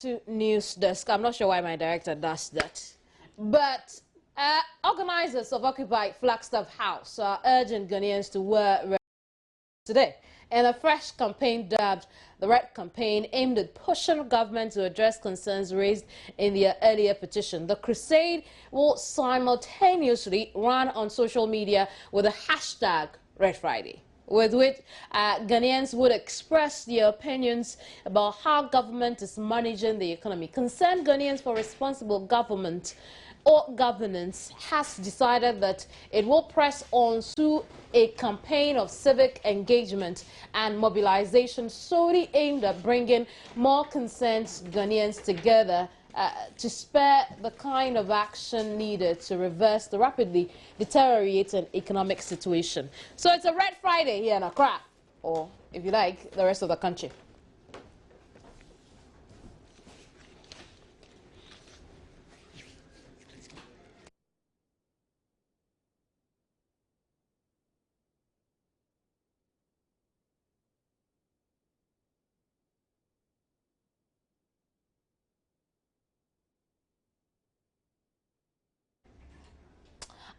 To news desk. I'm not sure why my director does that. But organizers of Occupy Flagstaff House are urging Ghanaians to wear red today. In a fresh campaign dubbed the Red Campaign, aimed at pushing government to address concerns raised in their earlier petition. The crusade will simultaneously run on social media with the hashtag Red Friday, with which Ghanaians would express their opinions about how government is managing the economy. Concerned Ghanaians for Responsible Government or Governance has decided that it will press on to a campaign of civic engagement and mobilization solely aimed at bringing more concerned Ghanaians together to spur the kind of action needed to reverse the rapidly deteriorating economic situation. So it's a Red Friday here in Accra, or if you like, the rest of the country.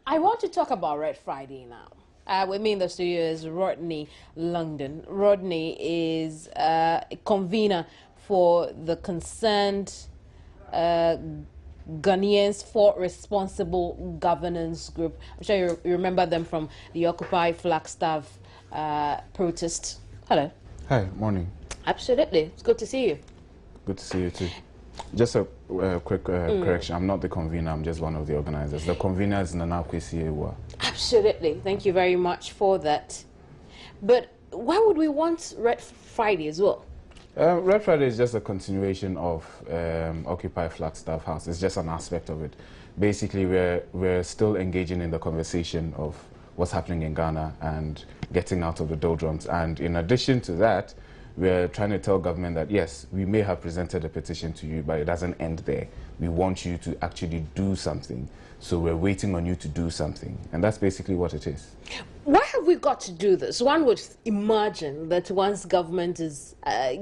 I want to talk about Red Friday now. With me in the studio is Rodney London. Rodney is a convener for the concerned Ghanaians for Responsible Governance group. I'm sure you remember them from the Occupy Flagstaff protest. Hello. Hi, morning. Absolutely. It's good to see you. Good to see you too. Just a quick correction. I'm not the convener. I'm just one of the organizers. The convener is Nana Kwesi. Absolutely. Thank you very much for that. But why would we want Red Friday as well? Red Friday is just a continuation of Occupy Flagstaff House. It's just an aspect of it. Basically, we're still engaging in the conversation of what's happening in Ghana and getting out of the doldrums. And in addition to that, we're trying to tell government that, yes, we may have presented a petition to you, but it doesn't end there. We want you to actually do something. So we're waiting on you to do something. And that's basically what it is. Why have we got to do this? One would imagine that once government is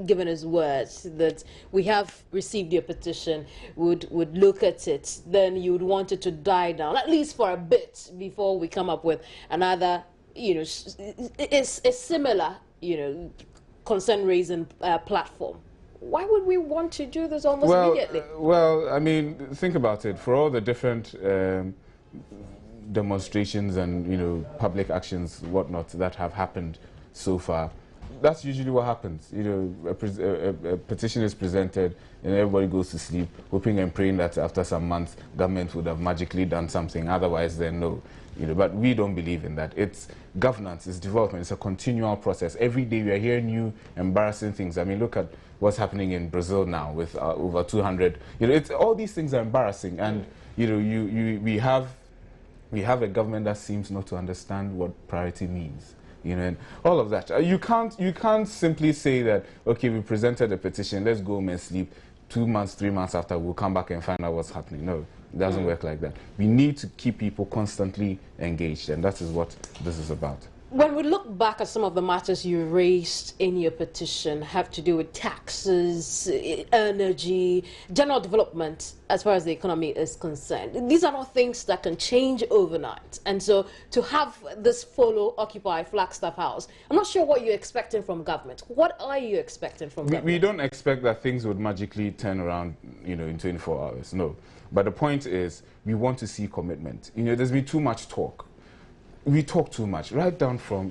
given its word that we have received your petition, would look at it, then you would want it to die down, at least for a bit, before we come up with another, it's a similar, concern raising platform. Why would we want to do this almost immediately? Well, I mean, think about it. For all the different demonstrations and public actions, whatnot, that have happened so far, that's usually what happens. A petition is presented and everybody goes to sleep, hoping and praying that after some months, government would have magically done something. Otherwise, then no. But we don't believe in that. It's governance, it's development, it's a continual process. Every day we are hearing new embarrassing things. I mean, look at what's happening in Brazil now with over 200. It's all these things are embarrassing, and we have a government that seems not to understand what priority means. And all of that. You can't simply say that, okay, we presented a petition, let's go home and sleep. 2 months, 3 months after, we'll come back and find out what's happening. No, it doesn't work like that. We need to keep people constantly engaged, and that is what this is about. When we look back at some of the matters you raised in your petition, have to do with taxes, energy, general development as far as the economy is concerned. These are not things that can change overnight. And so to have this follow Occupy Flagstaff House, I'm not sure what you're expecting from government. What are you expecting from government? We don't expect that things would magically turn around, in 24 hours. No. But the point is, we want to see commitment. There's been too much talk. We talk too much, right down from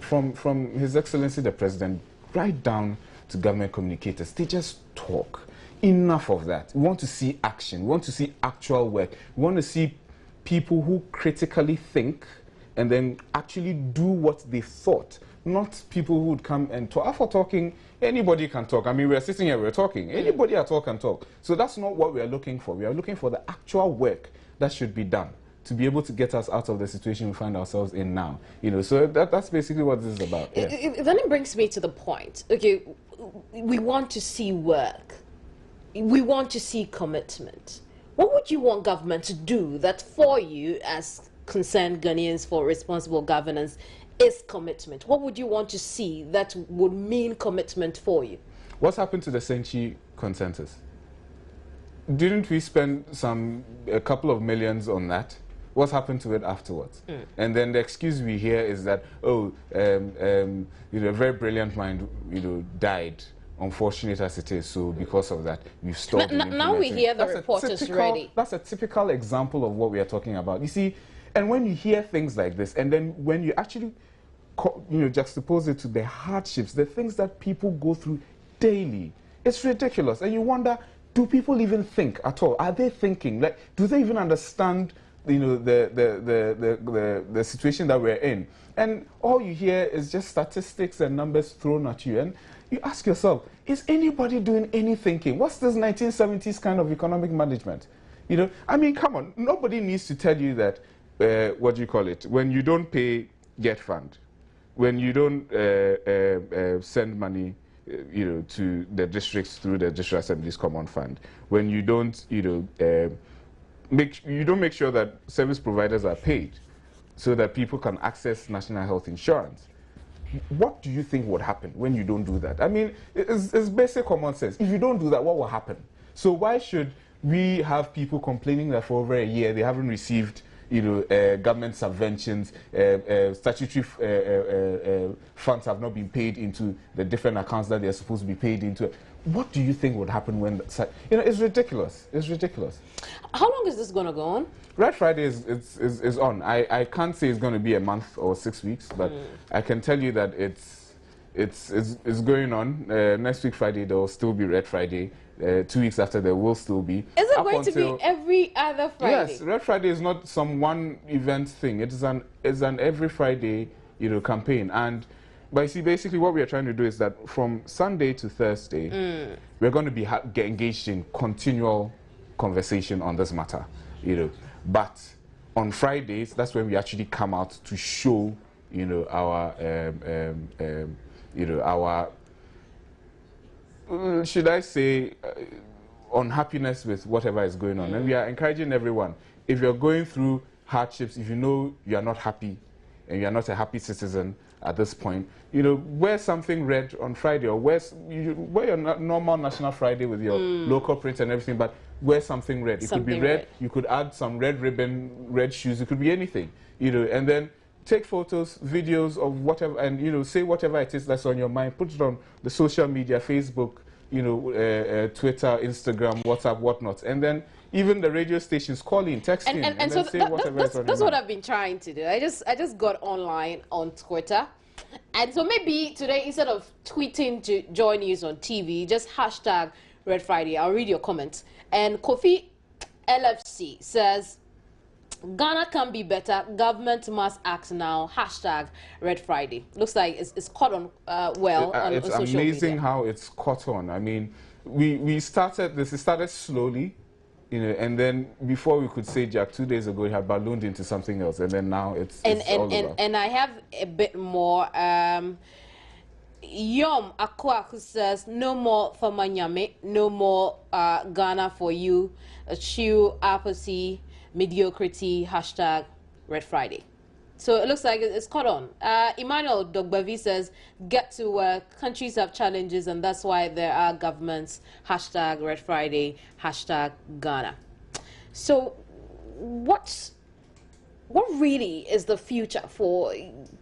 His Excellency the President, right down to government communicators. They just talk. Enough of that. We want to see action. We want to see actual work. We want to see people who critically think and then actually do what they thought. Not people who would come and talk. For talking, anybody can talk. I mean, we're sitting here, we're talking. Anybody at all can talk. So that's not what we are looking for. We are looking for the actual work that should be done to be able to get us out of the situation we find ourselves in now. So that's basically what this is about. Yeah. Then it brings me to the point. Okay, we want to see work. We want to see commitment. What would you want government to do that for you as concerned Ghanaians for responsible governance is commitment? What would you want to see that would mean commitment for you? What's happened to the Senchi consensus? didn't we spend a couple of millions on that? What's happened to it afterwards? And then the excuse we hear is that, oh, you know, a very brilliant mind, you know, died. Unfortunate as it is, so because of that, we've stopped. Now we hear the report is ready. That's a typical example of what we are talking about. You see, and when you hear things like this, and then when you actually, you know, juxtapose it to the hardships, the things that people go through daily, it's ridiculous. And you wonder, do people even think at all? Are they thinking? Like, do they even understand, you know, the situation that we're in? And all you hear is just statistics and numbers thrown at you. And you ask yourself, is anybody doing any thinking? What's this 1970s kind of economic management? You know, I mean, come on. Nobody needs to tell you that, what do you call it? When you don't pay Get Fund, when you don't send money, you know, to the districts through the District Assembly's Common Fund, when you don't, you know, make sure that service providers are paid so that people can access national health insurance. What do you think would happen when you don't do that? I mean, it's basic common sense. If you don't do that, what will happen? So why should we have people complaining that for over a year they haven't received, you know, government subventions, statutory funds have not been paid into the different accounts that they're supposed to be paid into? What do you think would happen when, you know, it's ridiculous. It's ridiculous. How long is this going to go on? Red Friday is on. I can't say it's going to be a month or 6 weeks, but I can tell you that it's going on. Next week Friday there will still be Red Friday. 2 weeks after there will still be. Is it going to be every other Friday? Yes, Red Friday is not some one event thing. It's an every Friday, you know, campaign. And but you see, basically what we are trying to do is that from Sunday to Thursday, we're going to be get engaged in continual conversation on this matter, you know. But on Fridays, that's when we actually come out to show, you know, our, you know, our, should I say, unhappiness with whatever is going on. And we are encouraging everyone, if you're going through hardships, if you know you are not happy and you are not a happy citizen at this point, you know, wear something red on Friday, or wear your normal National Friday with your local print and everything, but wear something red. It could be red. You could add some red ribbon, red shoes. It could be anything, you know, and then take photos, videos of whatever, and, you know, say whatever it is that's on your mind. Put it on the social media, Facebook, you know, Twitter, Instagram, WhatsApp, whatnot, and then even the radio stations call in, text in, and so then say whatever is on your mind. That's what I've been trying to do. I just got online on Twitter, and so maybe today, instead of tweeting to Joy News on TV, just hashtag Red Friday. I'll read your comments. And Kofi LFC says, Ghana can be better. Government must act now. Hashtag Red Friday. Looks like it's caught on well on social media. It's amazing how it's caught on. I mean, we started this. It started slowly, you know, and then before we could say Jack, 2 days ago it had ballooned into something else, and then now it's all over. And I have a bit more. Yom Akwa, who says, no more Famanyame, no more Ghana for you, Chew, apathy, mediocrity, hashtag Red Friday. So it looks like it's caught on. Emmanuel Dogbavi says, get to work, countries have challenges and that's why there are governments, hashtag Red Friday, hashtag Ghana. So what really is the future for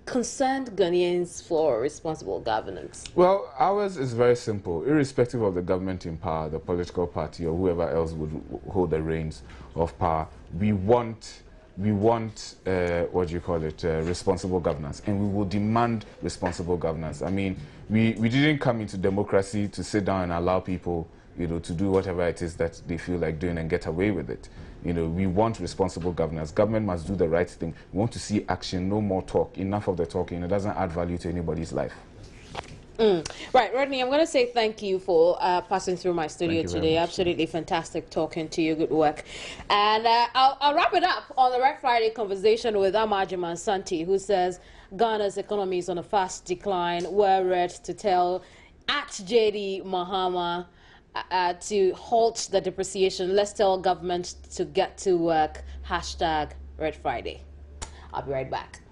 concerned Ghanaians for responsible governance? Well, ours is very simple. Irrespective of the government in power, the political party, or whoever else would hold the reins of power, we want what do you call it, responsible governance, and we will demand responsible governance. I mean, we didn't come into democracy to sit down and allow people, you know, to do whatever it is that they feel like doing and get away with it. You know, we want responsible governance. Government must do the right thing. We want to see action, no more talk. Enough of the talking. It doesn't add value to anybody's life. Right, Rodney, I'm going to say thank you for passing through my studio today. Absolutely fantastic talking to you. Good work. And I'll wrap it up on the Red Friday conversation with Amajiman Santi, who says Ghana's economy is on a fast decline. We're ready to tell at JD Mahama to halt the depreciation. Let's tell government to get to work. Hashtag Red Friday. I'll be right back.